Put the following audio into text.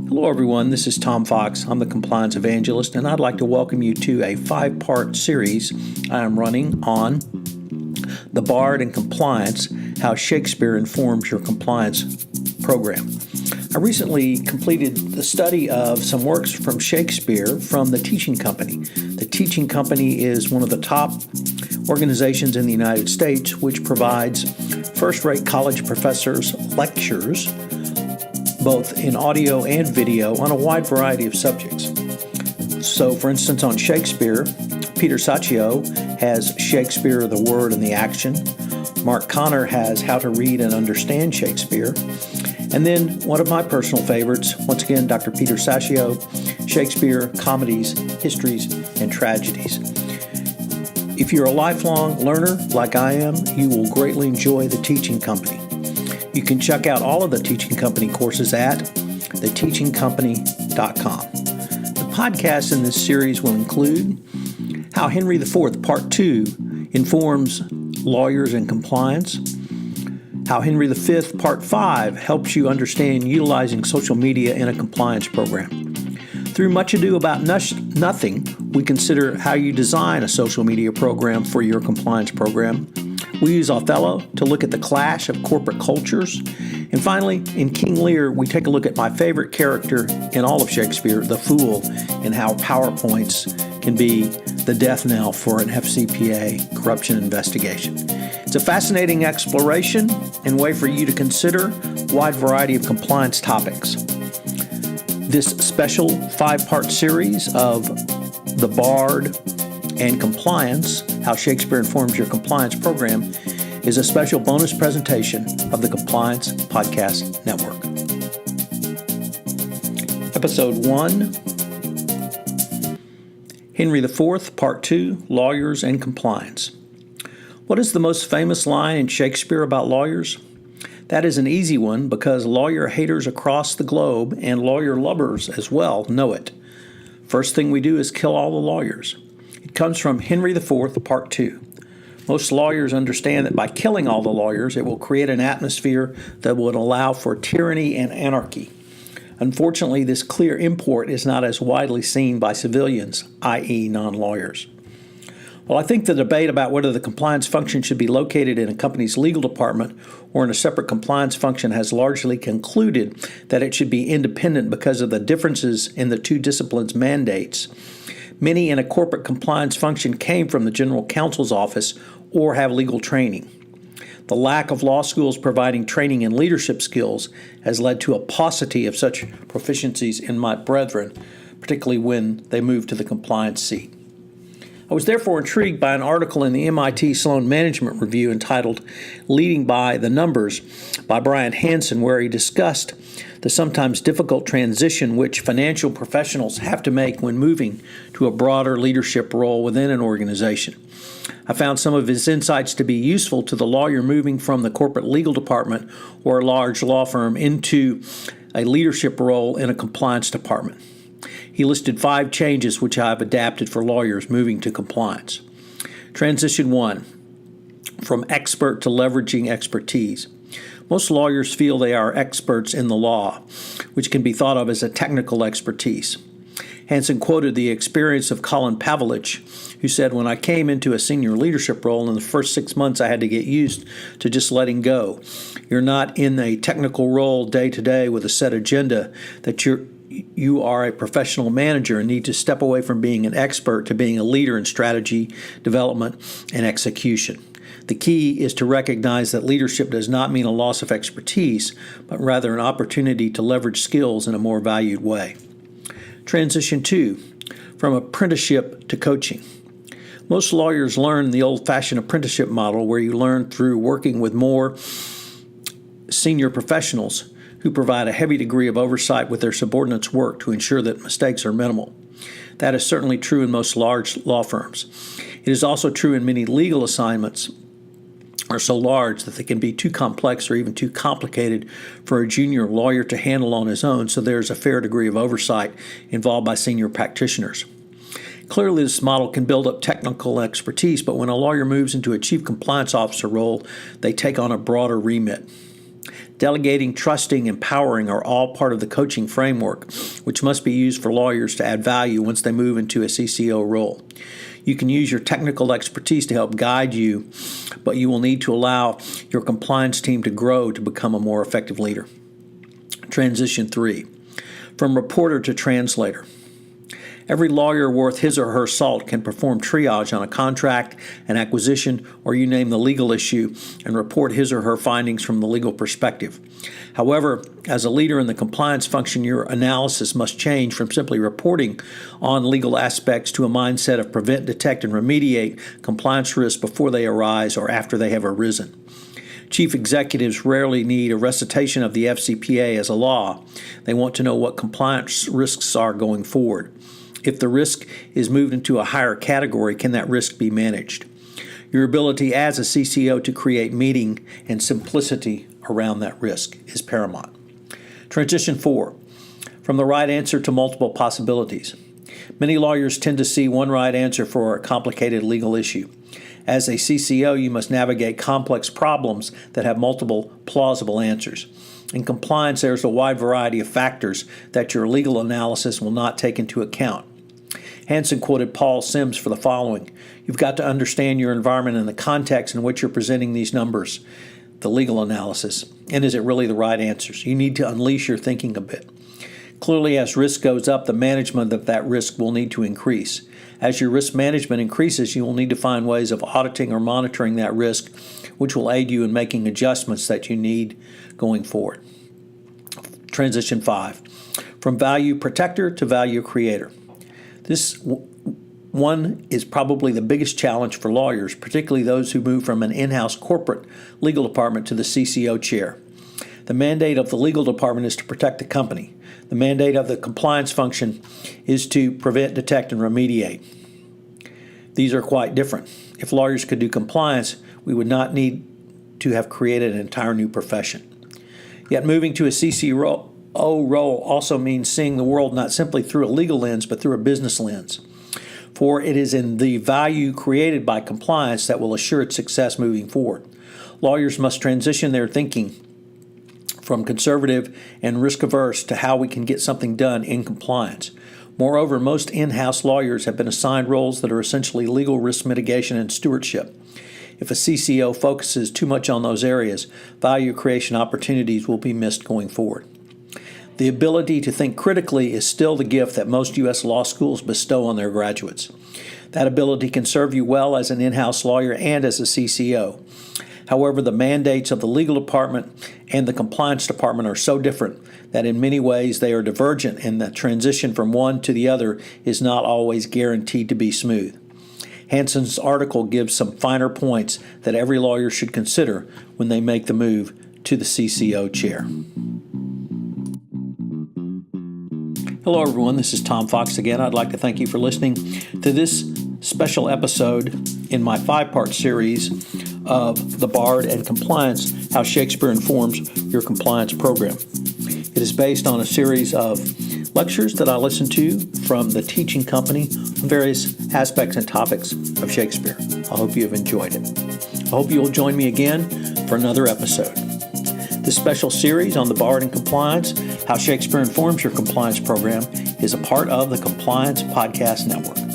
Hello everyone, this is Tom Fox. I'm the Compliance Evangelist, and I'd like to welcome you to a 5-part series I am running on the Bard and Compliance, how Shakespeare informs your compliance program. I recently completed the study of some works from Shakespeare from the Teaching Company. The Teaching Company is one of the top organizations in the United States which provides first-rate college professors lectures both in audio and video on a wide variety of subjects. So, for instance, on Shakespeare, Peter Saccio has Shakespeare, the Word and the Action. Mark Connor has How to Read and Understand Shakespeare. And then one of my personal favorites, once again, Dr. Peter Saccio, Shakespeare, Comedies, Histories, and Tragedies. If you're a lifelong learner like I am, you will greatly enjoy the Teaching Company. You can check out all of the Teaching Company courses at theteachingcompany.com. The podcast in this series will include how Henry IV, Part 2, informs lawyers and compliance, how Henry V, Part 5, helps you understand utilizing social media in a compliance program. Through Much Ado About Nothing, we consider how you design a social media program for your compliance program. We use Othello to look at the clash of corporate cultures. And finally, in King Lear, we take a look at my favorite character in all of Shakespeare, the Fool, and how PowerPoints can be the death knell for an FCPA corruption investigation. It's a fascinating exploration and way for you to consider a wide variety of compliance topics. This special 5-part series of The Bard and Compliance, how Shakespeare informs your compliance program, is a special bonus presentation of the Compliance Podcast Network. Episode 1, Henry IV, Part 2, Lawyers and Compliance. What is the most famous line in Shakespeare about lawyers? That is an easy one because lawyer haters across the globe and lawyer lovers as well know it. First thing we do is kill all the lawyers. It comes from Henry IV, Part 2. Most lawyers understand that by killing all the lawyers, it will create an atmosphere that would allow for tyranny and anarchy. Unfortunately, this clear import is not as widely seen by civilians, i.e. non-lawyers. Well, I think the debate about whether the compliance function should be located in a company's legal department or in a separate compliance function has largely concluded that it should be independent because of the differences in the two disciplines' mandates. Many in a corporate compliance function came from the general counsel's office or have legal training. The lack of law schools providing training in leadership skills has led to a paucity of such proficiencies in my brethren, particularly when they move to the compliance seat. I was therefore intrigued by an article in the MIT Sloan Management Review entitled Leading by the Numbers by Brian Hansen, where he discussed the sometimes difficult transition which financial professionals have to make when moving to a broader leadership role within an organization. I found some of his insights to be useful to the lawyer moving from the corporate legal department or a large law firm into a leadership role in a compliance department. He listed 5 changes which I have adapted for lawyers moving to compliance. Transition 1, from expert to leveraging expertise. Most lawyers feel they are experts in the law, which can be thought of as a technical expertise. Hansen quoted the experience of Colin Pavlich, who said, "When I came into a senior leadership role in the first 6 months, I had to get used to just letting go. You're not in a technical role day to day with a set agenda that you are a professional manager and need to step away from being an expert to being a leader in strategy, development, and execution. The key is to recognize that leadership does not mean a loss of expertise, but rather an opportunity to leverage skills in a more valued way." Transition 2, from apprenticeship to coaching. Most lawyers learn the old-fashioned apprenticeship model where you learn through working with more senior professionals who provide a heavy degree of oversight with their subordinates' work to ensure that mistakes are minimal. That is certainly true in most large law firms. It is also true in many legal assignments are so large that they can be too complex or even too complicated for a junior lawyer to handle on his own, so there's a fair degree of oversight involved by senior practitioners. Clearly, this model can build up technical expertise, but when a lawyer moves into a chief compliance officer role, they take on a broader remit. Delegating, trusting, empowering are all part of the coaching framework, which must be used for lawyers to add value once they move into a CCO role. You can use your technical expertise to help guide you, but you will need to allow your compliance team to grow to become a more effective leader. Transition 3. From reporter to translator. Every lawyer worth his or her salt can perform triage on a contract, an acquisition, or you name the legal issue, and report his or her findings from the legal perspective. However, as a leader in the compliance function, your analysis must change from simply reporting on legal aspects to a mindset of prevent, detect, and remediate compliance risks before they arise or after they have arisen. Chief executives rarely need a recitation of the FCPA as a law. They want to know what compliance risks are going forward. If the risk is moved into a higher category, can that risk be managed? Your ability as a CCO to create meaning and simplicity around that risk is paramount. Transition 4. From the right answer to multiple possibilities. Many lawyers tend to see one right answer for a complicated legal issue. As a CCO, you must navigate complex problems that have multiple plausible answers. In compliance, there's a wide variety of factors that your legal analysis will not take into account. Hansen quoted Paul Sims for the following: "You've got to understand your environment and the context in which you're presenting these numbers, the legal analysis, and is it really the right answers? You need to unleash your thinking a bit." Clearly, as risk goes up, the management of that risk will need to increase. As your risk management increases, you will need to find ways of auditing or monitoring that risk, which will aid you in making adjustments that you need going forward. Transition 5. From value protector to value creator. This one is probably the biggest challenge for lawyers, particularly those who move from an in-house corporate legal department to the CCO chair. The mandate of the legal department is to protect the company. The mandate of the compliance function is to prevent, detect, and remediate. These are quite different. If lawyers could do compliance, we would not need to have created an entire new profession. Yet moving to a CCO role also means seeing the world not simply through a legal lens, but through a business lens. For it is in the value created by compliance that will assure its success moving forward. Lawyers must transition their thinking from conservative and risk-averse to how we can get something done in compliance. Moreover, most in-house lawyers have been assigned roles that are essentially legal risk mitigation and stewardship. If a CCO focuses too much on those areas, value creation opportunities will be missed going forward. The ability to think critically is still the gift that most U.S. law schools bestow on their graduates. That ability can serve you well as an in-house lawyer and as a CCO. However, the mandates of the legal department and the compliance department are so different that in many ways they are divergent, and the transition from one to the other is not always guaranteed to be smooth. Hansen's article gives some finer points that every lawyer should consider when they make the move to the CCO chair. Hello, everyone. This is Tom Fox again. I'd like to thank you for listening to this special episode in my 5-part series of The Bard and Compliance, How Shakespeare Informs Your Compliance Program. It is based on a series of lectures that I listen to from the teaching company on various aspects and topics of Shakespeare. I hope you have enjoyed it. I hope you will join me again for another episode. This special series on the Bard and Compliance, How Shakespeare Informs Your Compliance Program, is a part of the Compliance Podcast Network.